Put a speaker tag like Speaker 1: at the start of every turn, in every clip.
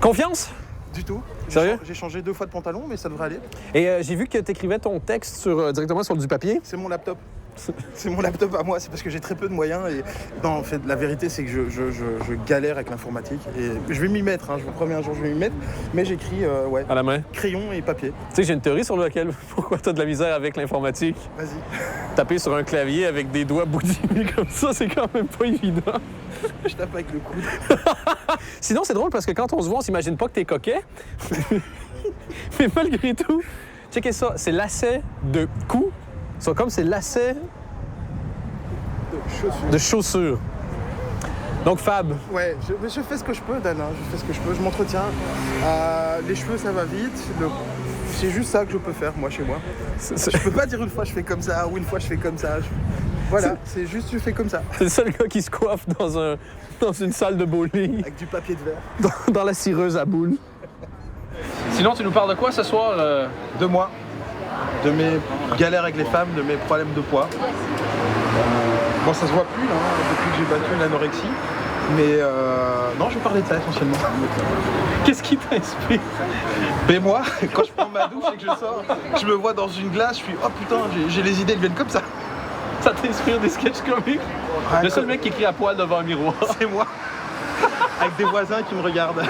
Speaker 1: Confiance?
Speaker 2: Du tout.
Speaker 1: Sérieux?
Speaker 2: J'ai changé 2 fois de pantalon, mais ça devrait aller.
Speaker 1: Et j'ai vu que tu écrivais ton texte directement sur du papier.
Speaker 2: C'est mon laptop. C'est mon laptop à moi, c'est parce que j'ai très peu de moyens. Et... Non, en fait, la vérité, c'est que je galère avec l'informatique. Et je vais m'y mettre, hein, je vous promets, un jour, je vais m'y mettre. Mais j'écris,
Speaker 1: À la main.
Speaker 2: crayon et papier.
Speaker 1: Tu sais, j'ai une théorie sur laquelle pourquoi tu as de la misère avec l'informatique.
Speaker 2: Vas-y.
Speaker 1: Taper sur un clavier avec des doigts boudinés comme ça, c'est quand même pas évident.
Speaker 2: Je tape avec le coude.
Speaker 1: Sinon, c'est drôle parce que quand on se voit, on s'imagine pas que t'es coquet. Mais malgré tout, checkez ça, c'est lacets de cou. Ça, comme c'est lacets de chaussures. Donc, Fab.
Speaker 2: Ouais, je fais ce que je peux, Dan. Hein, je fais ce que je peux, je m'entretiens. Les cheveux, ça va vite. C'est juste ça que je peux faire, moi, chez moi. Je peux pas dire une fois je fais comme ça ou une fois je fais comme ça. Voilà, c'est juste je fais comme ça.
Speaker 1: C'est le seul gars qui se coiffe dans une salle de bowling.
Speaker 2: Avec du papier de verre.
Speaker 1: Dans la cireuse à boules. Sinon, tu nous parles de quoi ce soir?
Speaker 2: De moi, de mes galères avec les femmes, de mes problèmes de poids. Bon, ça se voit plus là, depuis que j'ai battu l'anorexie. Mais non, je vais parler de ça essentiellement.
Speaker 1: Qu'est-ce qui t'inspire?
Speaker 2: Mais moi, quand je prends ma douche et que je sors, je me vois dans une glace, je suis oh putain, j'ai les idées, elles viennent comme ça.
Speaker 1: Ça t'inspire des sketchs comiques?
Speaker 2: Ah,
Speaker 1: Le seul mec qui crie à poil devant un miroir.
Speaker 2: C'est moi. Avec des voisins qui me regardent.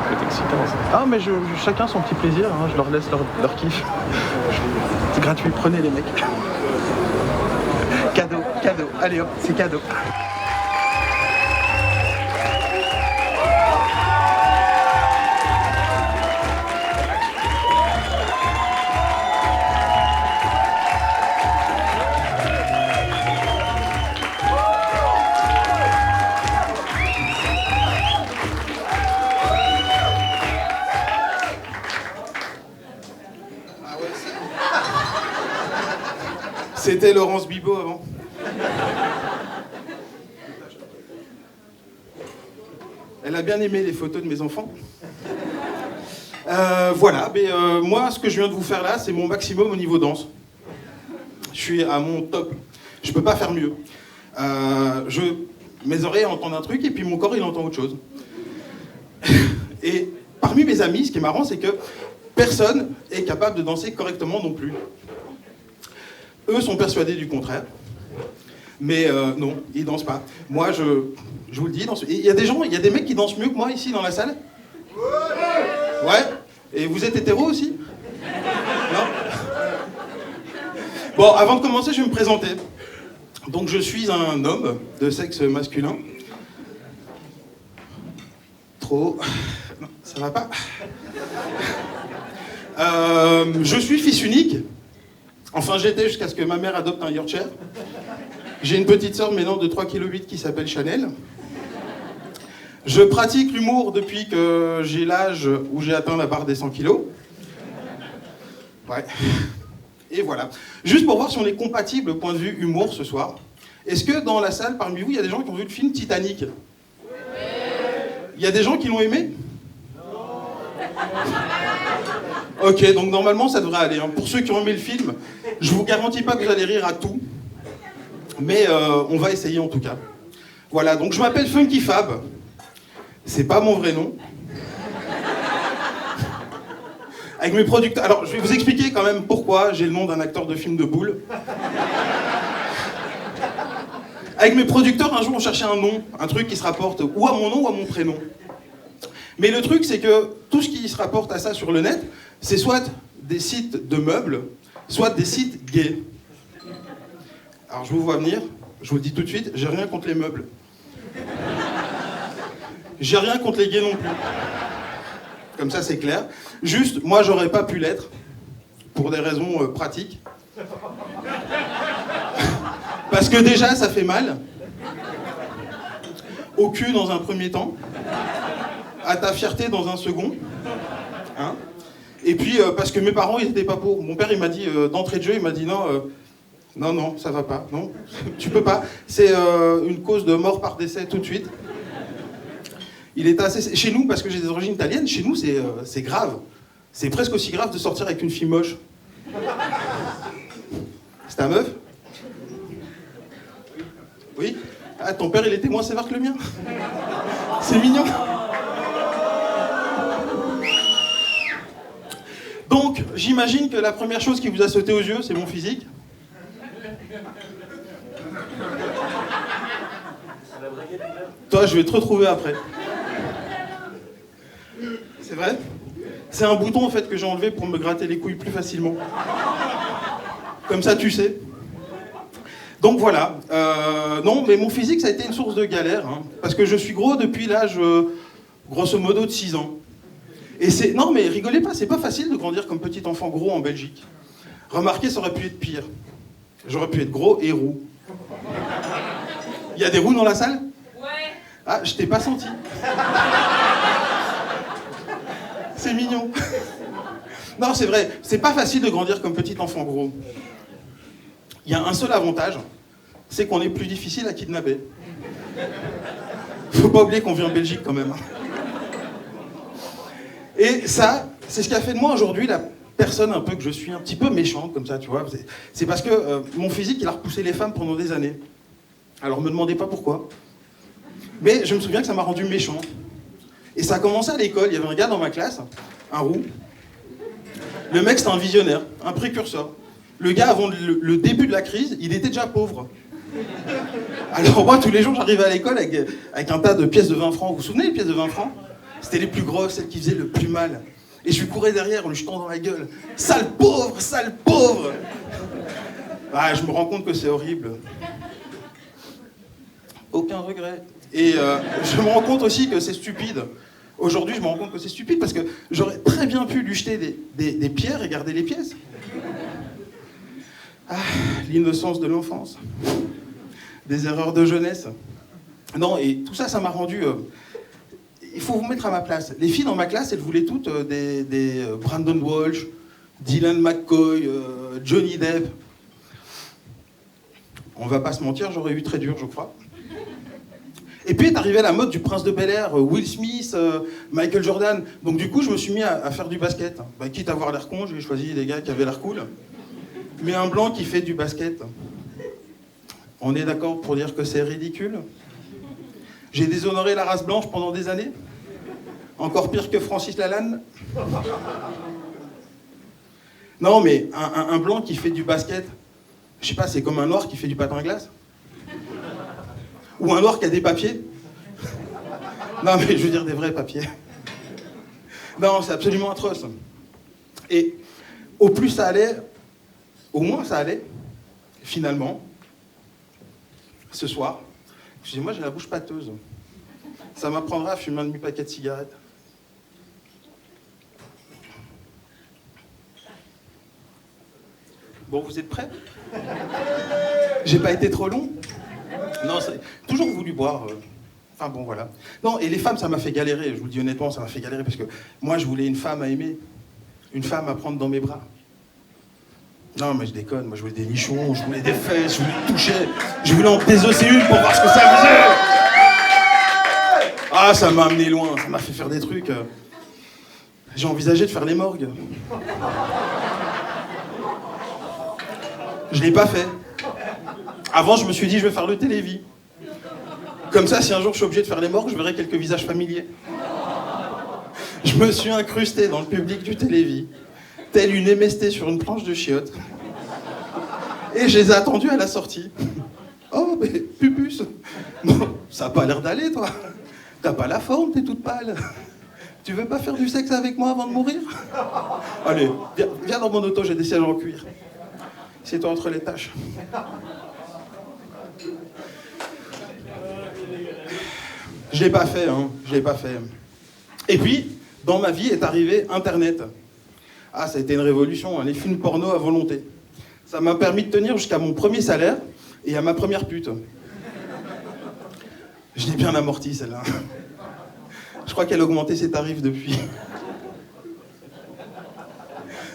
Speaker 1: C'est excitant ça.
Speaker 2: Ah mais chacun son petit plaisir, hein, je leur laisse leur kiff. C'est gratuit, prenez les mecs. Cadeau, cadeau, allez hop, c'est cadeau. C'était Laurence Bibot avant. Elle a bien aimé les photos de mes enfants. Voilà, mais moi, ce que je viens de vous faire là, c'est mon maximum au niveau danse. Je suis à mon top. Je peux pas faire mieux. Mes oreilles entendent un truc et puis mon corps, il entend autre chose. Et parmi mes amis, ce qui est marrant, c'est que personne est capable de danser correctement non plus. Eux sont persuadés du contraire. Mais non, ils dansent pas. Moi, je vous le dis, il y a des mecs qui dansent mieux que moi ici dans la salle. Ouais. Et vous êtes hétéro aussi? Non? Bon, avant de commencer, je vais me présenter. Donc, je suis un homme de sexe masculin. Trop. Non, ça va pas. Je suis fils unique. Enfin, j'étais jusqu'à ce que ma mère adopte un Yorkshire. J'ai une petite sœur maintenant de 3,8 kg qui s'appelle Chanel. Je pratique l'humour depuis que j'ai l'âge où j'ai atteint la barre des 100 kilos. Ouais. Et voilà. Juste pour voir si on est compatible au point de vue humour ce soir. Est-ce que dans la salle, parmi vous, il y a des gens qui ont vu le film Titanic? Il y a des gens qui l'ont aimé? Ok, donc normalement ça devrait aller. Pour ceux qui ont aimé le film, je vous garantis pas que vous allez rire à tout. Mais on va essayer en tout cas. Voilà, donc je m'appelle Funky Fab. C'est pas mon vrai nom. Avec mes producteurs... Alors, je vais vous expliquer quand même pourquoi j'ai le nom d'un acteur de film de boule. Avec mes producteurs, un jour, on cherchait un nom, un truc qui se rapporte ou à mon nom ou à mon prénom. Mais le truc, c'est que tout ce qui se rapporte à ça sur le net, c'est soit des sites de meubles, soit des sites gays. Alors, je vous vois venir, je vous le dis tout de suite, j'ai rien contre les meubles. J'ai rien contre les gays non plus. Comme ça, c'est clair. Juste, moi, j'aurais pas pu l'être, pour des raisons pratiques. Parce que déjà, ça fait mal. Au cul dans un premier temps. À ta fierté dans un second. Hein? Et puis, parce que mes parents, ils étaient pas pour. Mon père, il m'a dit, d'entrée de jeu, il m'a dit non, non, ça va pas. Non, tu peux pas. C'est une cause de mort par décès tout de suite. Il est assez... Chez nous, parce que j'ai des origines italiennes, chez nous, c'est grave. C'est presque aussi grave de sortir avec une fille moche. C'est ta meuf? Oui? Ah, ton père, il était moins sévère que le mien? C'est mignon. Donc, j'imagine que la première chose qui vous a sauté aux yeux, c'est mon physique. Toi, je vais te retrouver après. C'est vrai? C'est un bouton, en fait, que j'ai enlevé pour me gratter les couilles plus facilement. Comme ça, tu sais. Donc voilà. Non, mais mon physique, ça a été une source de galère. Hein, parce que je suis gros depuis l'âge, grosso modo, de 6 ans. Et c'est... Non, mais rigolez pas, c'est pas facile de grandir comme petit enfant gros en Belgique. Remarquez, ça aurait pu être pire. J'aurais pu être gros et roux. Il y a des roux dans la salle?
Speaker 3: Ouais.
Speaker 2: Ah, je t'ai pas senti. C'est mignon. Non, c'est vrai, c'est pas facile de grandir comme petit enfant gros. Il y a un seul avantage, c'est qu'on est plus difficile à kidnapper. Faut pas oublier qu'on vit en Belgique quand même. Et ça, c'est ce qui a fait de moi aujourd'hui la personne un peu que je suis, un petit peu méchante comme ça, tu vois. C'est parce que mon physique, il a repoussé les femmes pendant des années. Alors me demandez pas pourquoi. Mais je me souviens que ça m'a rendu méchant. Et ça a commencé à l'école, il y avait un gars dans ma classe, un roux. Le mec, c'était un visionnaire, un précurseur. Le gars, avant le début de la crise, il était déjà pauvre. Alors moi, tous les jours, j'arrivais à l'école avec un tas de pièces de 20 francs. Vous vous souvenez des pièces de 20 francs? C'était les plus grosses, celles qui faisaient le plus mal. Et je lui courais derrière en lui jetant dans la gueule. Sale pauvre, sale pauvre! Ah, je me rends compte que c'est horrible. Aucun regret. Et je me rends compte aussi que c'est stupide. Aujourd'hui, je me rends compte que c'est stupide parce que j'aurais très bien pu lui jeter des pierres et garder les pièces. Ah, l'innocence de l'enfance. Des erreurs de jeunesse. Non, et tout ça, ça m'a rendu... il faut vous mettre à ma place. Les filles dans ma classe, elles voulaient toutes des Brandon Walsh, Dylan McCoy, Johnny Depp. On va pas se mentir, j'aurais eu très dur, je crois. Et puis est arrivée la mode du prince de Bel-Air, Will Smith, Michael Jordan. Donc du coup, je me suis mis à faire du basket. Bah, quitte à avoir l'air con, j'ai choisi des gars qui avaient l'air cool. Mais un blanc qui fait du basket, on est d'accord pour dire que c'est ridicule? J'ai déshonoré la race blanche pendant des années? Encore pire que Francis Lalanne? Non, mais un blanc qui fait du basket, je sais pas, c'est comme un noir qui fait du patin à glace? Ou un noir qui a des papiers? Non, mais je veux dire des vrais papiers. Non, c'est absolument atroce. Et au plus ça allait, au moins ça allait, finalement, ce soir, excusez-moi, j'ai la bouche pâteuse. Ça m'apprendra à fumer un demi-paquet de cigarettes. Bon, vous êtes prêts? J'ai pas été trop long? Non, c'est toujours voulu boire. Enfin bon, voilà. Non, et les femmes, ça m'a fait galérer. Je vous le dis honnêtement, ça m'a fait galérer parce que moi, je voulais une femme à aimer. Une femme à prendre dans mes bras. Non, mais je déconne. Moi, je voulais des nichons, je voulais des fesses, je voulais toucher. Je voulais en désosser une pour voir ce que ça faisait. Ah, ça m'a amené loin. Ça m'a fait faire des trucs. J'ai envisagé de faire les morgues. Je l'ai pas fait. Avant, je me suis dit, je vais faire le télévis. Comme ça, si un jour je suis obligé de faire les morgues, je verrai quelques visages familiers. Je me suis incrusté dans le public du télévis, telle une émestée sur une planche de chiottes. Et je les ai attendus à la sortie. Oh, mais pupus, bon, ça a pas l'air d'aller, toi. T'as pas la forme, t'es toute pâle. Tu veux pas faire du sexe avec moi avant de mourir? Allez, viens dans mon auto, j'ai des sièges en cuir. Sieds-toi entre les tâches. Je l'ai pas fait, hein. Je l'ai pas fait. Et puis, dans ma vie est arrivé Internet. Ah, ça a été une révolution, hein. Les films porno à volonté. Ça m'a permis de tenir jusqu'à mon premier salaire et à ma première pute. Je l'ai bien amorti, celle-là. Je crois qu'elle a augmenté ses tarifs depuis.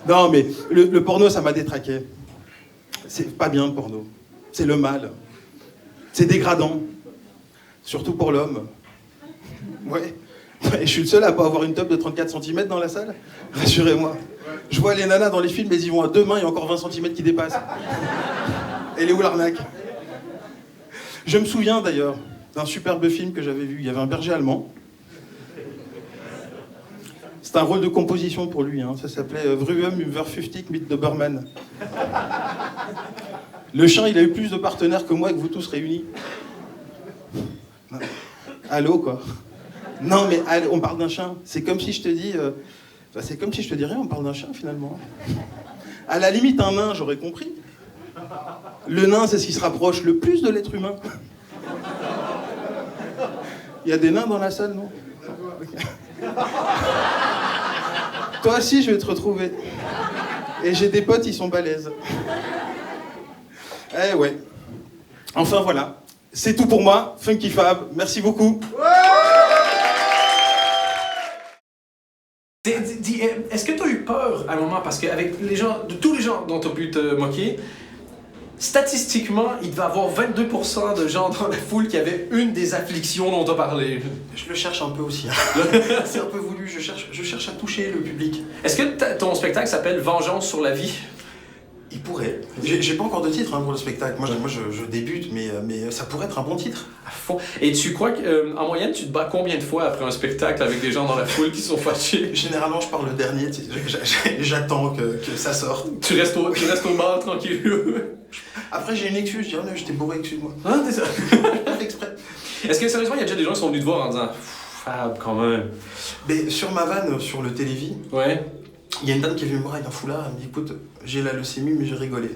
Speaker 2: Non, mais le porno, ça m'a détraqué. C'est pas bien, le porno. C'est le mal. C'est dégradant. Surtout pour l'homme. Ouais. Je suis le seul à pas avoir une top de 34 cm dans la salle. Rassurez-moi. Je vois les nanas dans les films, mais ils vont à 2 mains, il y a encore 20 cm qui dépassent. Elle est où l'arnaque? Je me souviens d'ailleurs d'un superbe film que j'avais vu. Il y avait un berger allemand. C'est un rôle de composition pour lui, hein. Ça s'appelait Vroom über 50 mit Doberman. Le chien, il a eu plus de partenaires que moi et que vous tous réunis. Non. Allô, quoi. Non, mais allez, on parle d'un chien. C'est comme si je te dis... c'est comme si je te dirais, on parle d'un chien, finalement. À la limite, un nain, j'aurais compris. Le nain, c'est ce qui se rapproche le plus de l'être humain. Il y a des nains dans la salle, non? Toi aussi, je vais te retrouver. Et j'ai des potes, ils sont balèzes. Eh ouais. Enfin, voilà. C'est tout pour moi. Funky Fab, merci beaucoup.
Speaker 1: Est-ce que tu as eu peur à un moment? Parce qu'avec les gens, de tous les gens dont tu as pu te moquer, statistiquement, il devait y avoir 22% de gens dans la foule qui avaient une des afflictions dont tu as parlé.
Speaker 2: Je le cherche un peu aussi. C'est un peu voulu, je cherche à toucher le public.
Speaker 1: Est-ce que ton spectacle s'appelle Vengeance sur la vie?
Speaker 2: Il pourrait. J'ai pas encore de titre pour le spectacle. Moi, je débute, mais ça pourrait être un bon titre.
Speaker 1: À fond. Et tu crois qu'en moyenne, tu te bats combien de fois après un spectacle avec des gens dans la foule qui sont fâchés?
Speaker 2: Généralement, je pars le dernier. J'attends que ça sorte.
Speaker 1: Tu restes au bar tranquille.
Speaker 2: Après, j'ai une excuse. Je dis, oh non, j'étais bourré, excuse-moi.
Speaker 1: Ah, t'es ça.
Speaker 2: Pas exprès.
Speaker 1: Est-ce que sérieusement, il y a déjà des gens qui sont venus te voir en disant Fab, quand même.
Speaker 2: Mais sur ma vanne, sur le Télévis,
Speaker 1: ouais.
Speaker 2: Il y a une dame qui est venue me voir avec un foulard. Elle me dit, écoute, j'ai la leucémie, mais j'ai rigolé.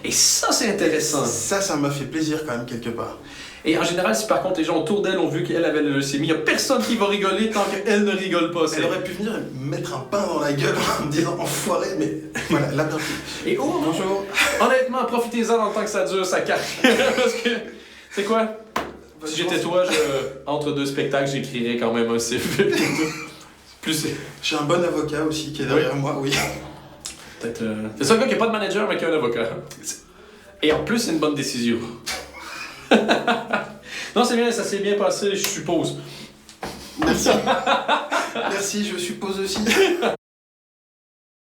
Speaker 1: Et ça, c'est intéressant.
Speaker 2: Ça m'a fait plaisir quand même, quelque part.
Speaker 1: Et en général, si par contre les gens autour d'elle ont vu qu'elle avait la leucémie, il n'y a personne qui va rigoler tant qu'elle ne rigole pas.
Speaker 2: Elle aurait pu venir me mettre un pain dans la gueule en me disant enfoiré, mais voilà, la bien fait.
Speaker 1: Et oh,
Speaker 2: bonjour.
Speaker 1: Honnêtement, profitez-en dans le temps que ça dure, sa carrière. Parce que, c'est quoi? Si j'étais toi, entre deux spectacles, j'écrirais quand même un CV. Plus.
Speaker 2: J'ai un bon avocat aussi qui est derrière moi, oui.
Speaker 1: Peut-être. C'est ça, un gars qui n'a pas de manager, mais qui a un avocat. Et en plus, c'est une bonne décision. Non, c'est bien, ça s'est bien passé, je suppose.
Speaker 2: Merci. Merci, je suppose aussi.